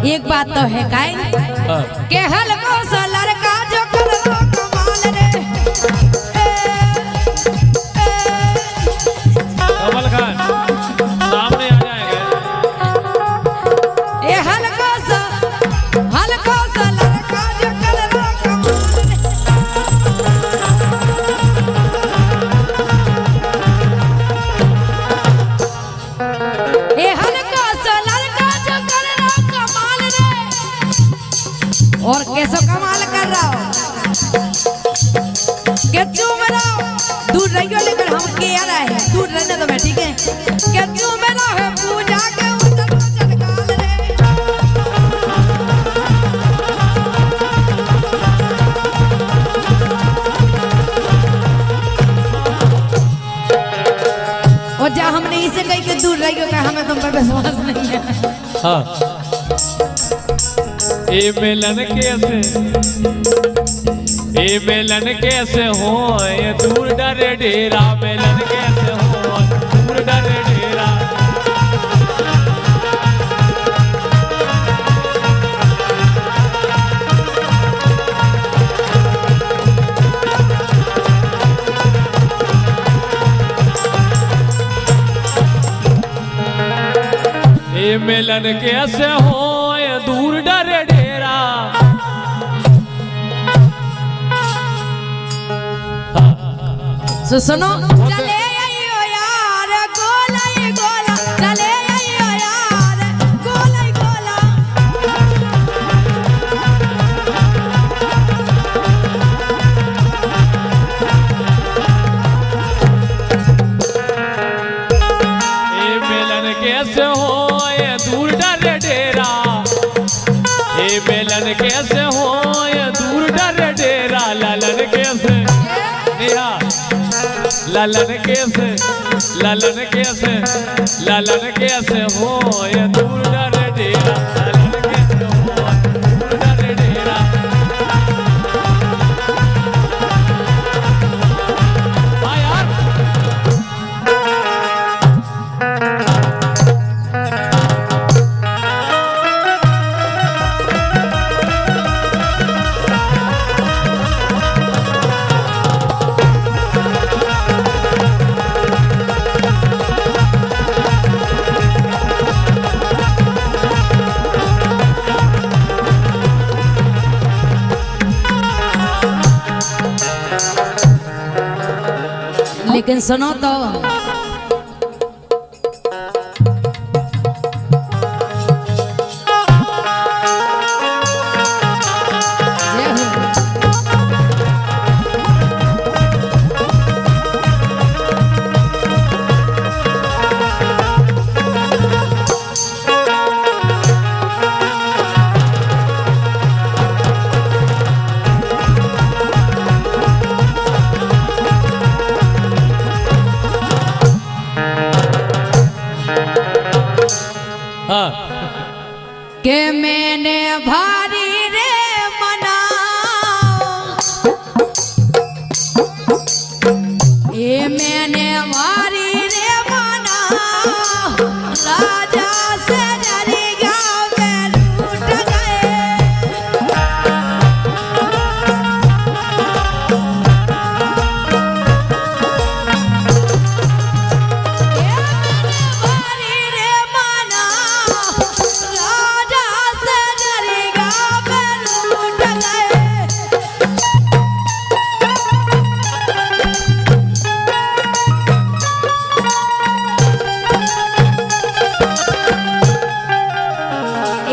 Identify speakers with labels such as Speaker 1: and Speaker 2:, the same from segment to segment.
Speaker 1: एक बात तो है काय के हलको सा लड़का जो कर लो कमाल रे
Speaker 2: कमल खान सामने आ जाएगा।
Speaker 1: ये हलको सा लड़का जो कर लो कमाल ये हलको सा लड़का जो कर लो कमाल रे। और कैसे कमाल कर रहा हो के चूम रहा हो दूर रहियो लेकिन हम के आ रहा है दूर रहने तो मैं ठीक है के चूम रहा है पूजा के उतर चटकाल रे। और जा हमने इसे कही के दूर रहियो का हमें तुम पर विश्वास नहीं है।
Speaker 2: हाँ ए मिलन कैसे हो ये दूर डरे डेरा मिलन कैसे हो दूर डरे डेरा। ये मिलन कैसे हो ये दूर डरे डेरा।
Speaker 1: सुनो चले आइयो यार गोला ही गोला चले आइयो यार गोला ही गोला।
Speaker 2: ये मिलन कैसे हो ये दूर डरे डेरा। ये मिलन कैसे हो ये दूर डरे डेरा। लालन कैसे लालन कैसे हो ये दूर डरे डेरा। लालन कैसे हो दूर डरे डेरा। हाँ यार
Speaker 1: लेकिन सुनो तो के मैंने भारी रे मना ये मैंने भारी रे मना राजा से डरी गाँव में लूट गए।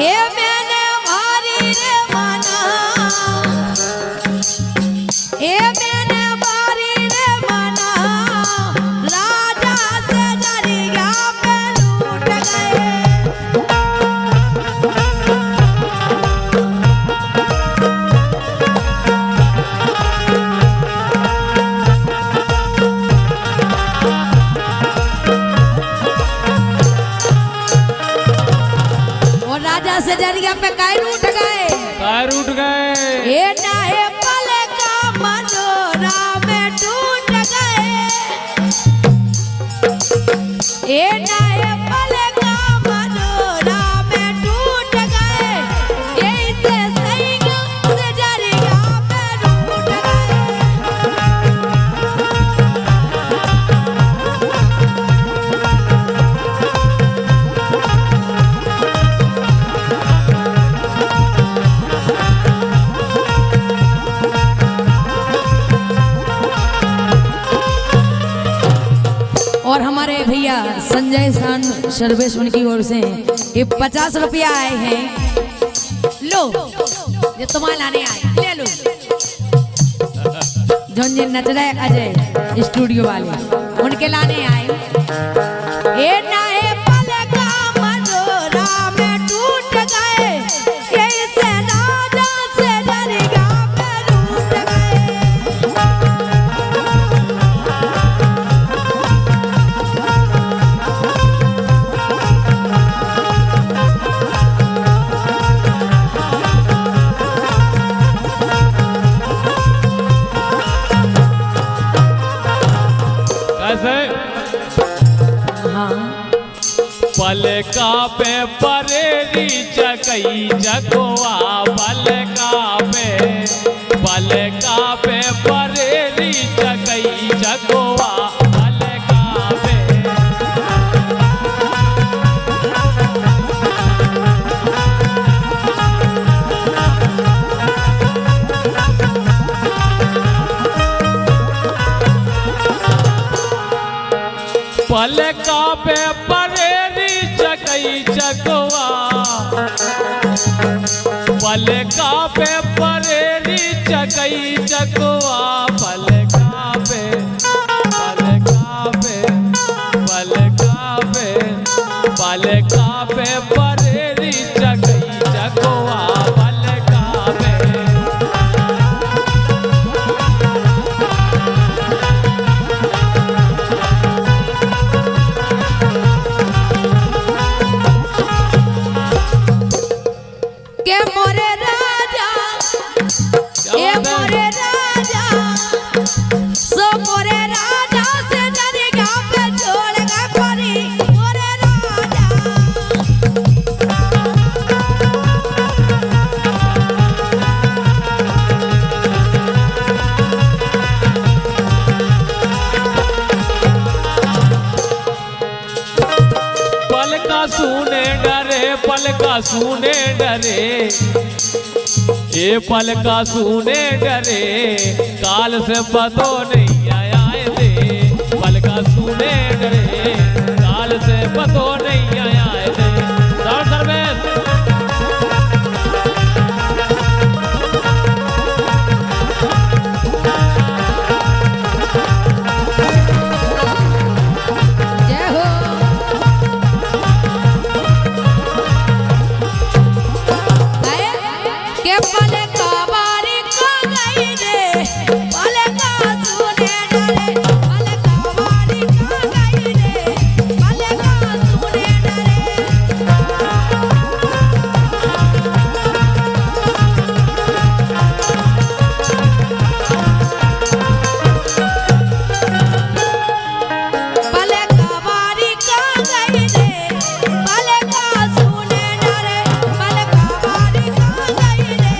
Speaker 1: ये मैंने भारी रे मना से जरिया पे कायर उठ गए ये नाहे पल का मनोरा में टूट गए। ये नाहे पल का मनोरा में टूट गए। संजय सान सर्वेश उनकी ओर से ये 50 रुपया आए हैं। लो ये तुम्हारे लाने आए, ले लो। जोन जिन नच रहे अजय स्टूडियो वाले उनके लाने आए। ए नाहे पल का मनोरा में टूट गए, ये से राजा से डरिया में रूठ गए।
Speaker 2: पलका पे परेरी चकई चकोआ, पलका पे परेरी चकई चकोआ, पलका पे। पलका पे परेरी चकई चकोआ, पलका पे परेरी चकई चकोआ, पलका पे पलका पे पलका पे पलका पे परेरी चकई चकोआ, पलका पे।
Speaker 1: के मोरे राजा, ए मोरे राजा, सो मोरे राजा से डरिया पे छोड़ गए परी मोरे राजा।
Speaker 2: पलका सुने डरे, पलका सुने डरे, ये पलका सुने डरे, काल से पतो नहीं आया दे। पलका सुने डरे, काल से पतो नहीं आया दे। सर्वेश
Speaker 1: जय हो। के पलका बारी को गई रे, पलका सुने डरे, पलका बारी को गई रे, पलका सुने डरे। पलका बारी को गई रे, पलका सुने डरे, पलका बारी को गई रे,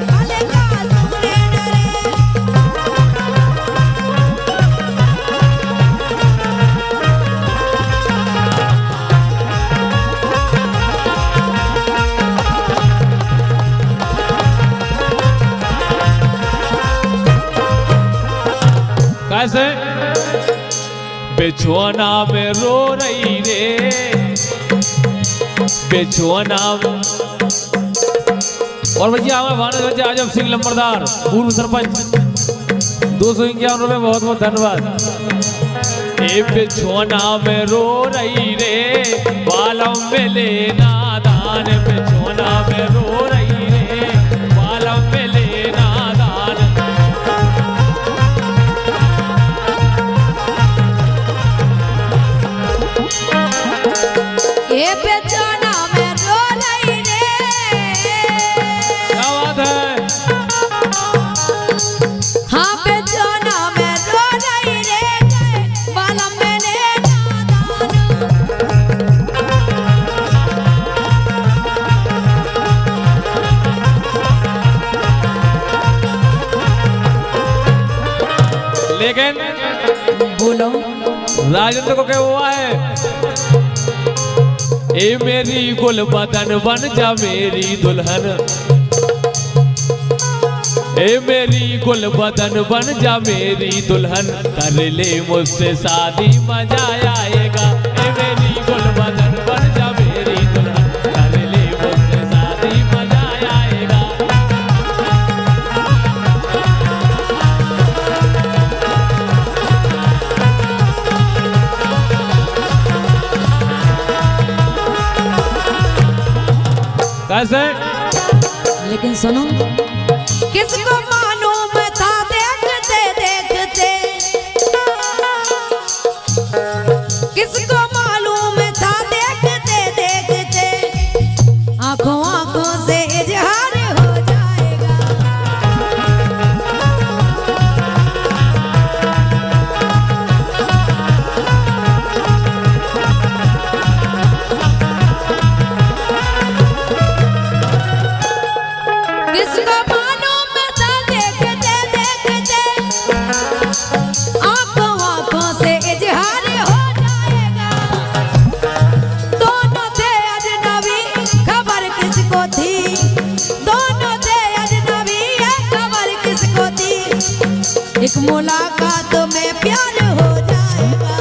Speaker 1: पलका सुने डरे।
Speaker 2: कैसे बेचुआना में रो रही रे, बेचुआना। और भैया हमें भानु आजम सिंह लंबरदार पूर्व सरपंच 251 रुपये, बहुत बहुत धन्यवाद। ए बेचुआना में रो रही रे, बालम में लेना दान, बेचुआना में रो रही रे, बालम में लेना दान।
Speaker 1: ये बेचैना में रो रही रे,
Speaker 2: क्या बात है।
Speaker 1: हाँ बेचैना में रो रही रे, बालम में लेना दान।
Speaker 2: लेकिन
Speaker 1: बोलो
Speaker 2: राजेंद्र को क्या हुआ है? ए मेरी गुल बदन बन जा मेरी दुल्हन, ए मेरी गुल बदन बन जा मेरी दुल्हन, कर ले मुझसे शादी मजा आएगा। मेरी गुलबदन बन जा मेरी दुल्हन कर ले मुझसे शादी मजा आएगा। कैसे?
Speaker 1: लेकिन सुनो, किसको मालूम था देखते देखते, किसको मालूम था देखते देखते, आंखों आंखों से इजहार हो जाएगा। किसको मालूम था देखते देखते, आंखों आंखों से इजहार हो जाएगा। दोनों थे अजनबी खबर किसको थी, दोनों थे अजनबी ये खबर किसको थी, एक मुलाकात में प्यार हो जाएगा।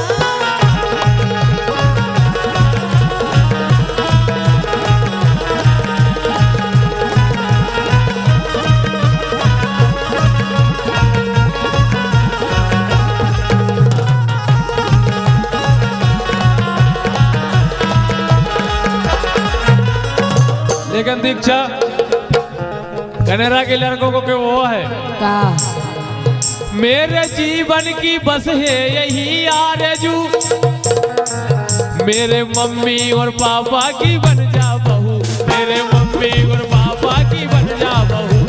Speaker 2: लेकिन दीक्षा कनेरा के लड़कों को क्या वो है
Speaker 1: का
Speaker 2: मेरे जीवन की बस है यही आरज़ू, मेरे मम्मी और पापा की बन जा बहू, मेरे मम्मी और पापा की बन जा बहू।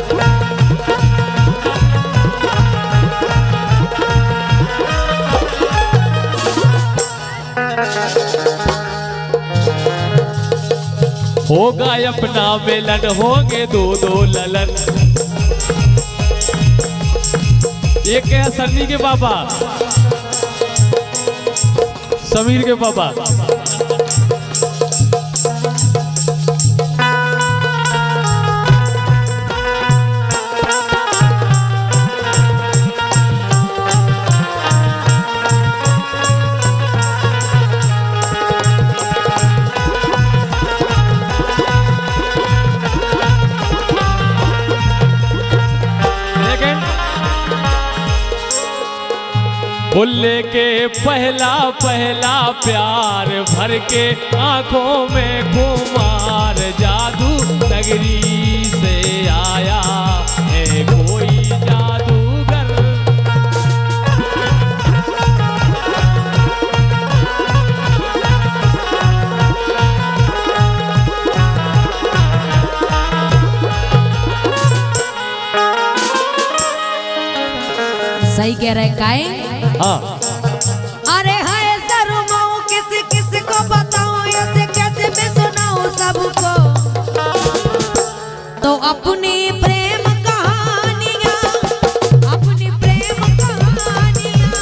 Speaker 2: होगा अपना मिलन होंगे दो दो ललन। ये क्या है? सन्नी के पापा, समीर के पापा। भुल्ले के पहला पहला प्यार भर के आंखों में कुमार जादू नगरी से आया है कोई जादूगर।
Speaker 1: सही कह रहे काए।
Speaker 2: हाँ
Speaker 1: अरे हाय शर्माऊं किस किस को बताऊं, ऐसे कैसे मैं सुनाऊं सबको, तो अपनी प्रेम कहानियां, अपनी प्रेम कहानियां।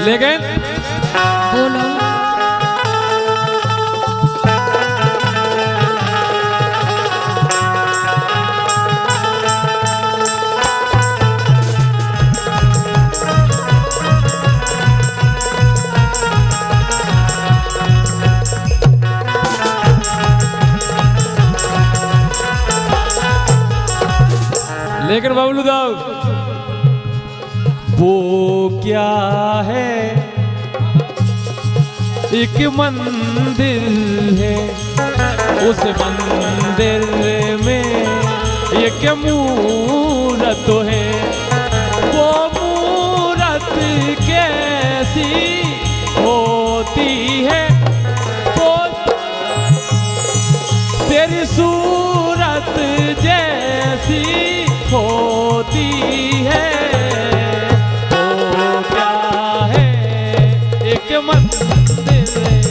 Speaker 2: लेकिन
Speaker 1: बोलो
Speaker 2: लेकिन बबलू दाऊ वो क्या है, एक मंदिर है, उस मंदिर में एक मूरत है, वो मूरत कैसी होती है, वो तेरी सूरत जैसी होती है। वो क्या है, एक मंदिर है।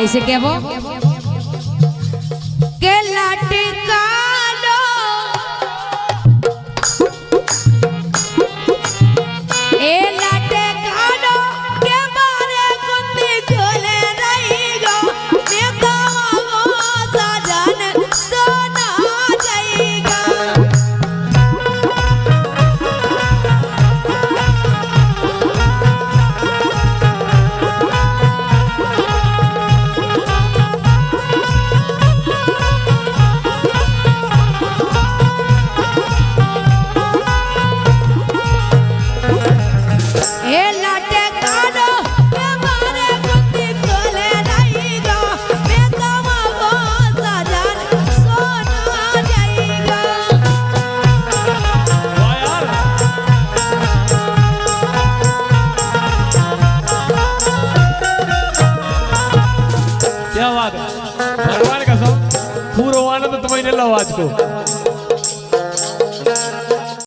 Speaker 1: ऐसे कहबो के लटकालो ए लटकालो के बारे कुत्ती चले रही गो मैं कहूँ सजन सोना जाएगा ए लटकालो के बारे कुत्ती चले रही गो मैं कहूँ सजन सोना जाएगा
Speaker 2: वाह यार क्या बात है भगवान का सब पूरा आनंद तुम्हें लो आज को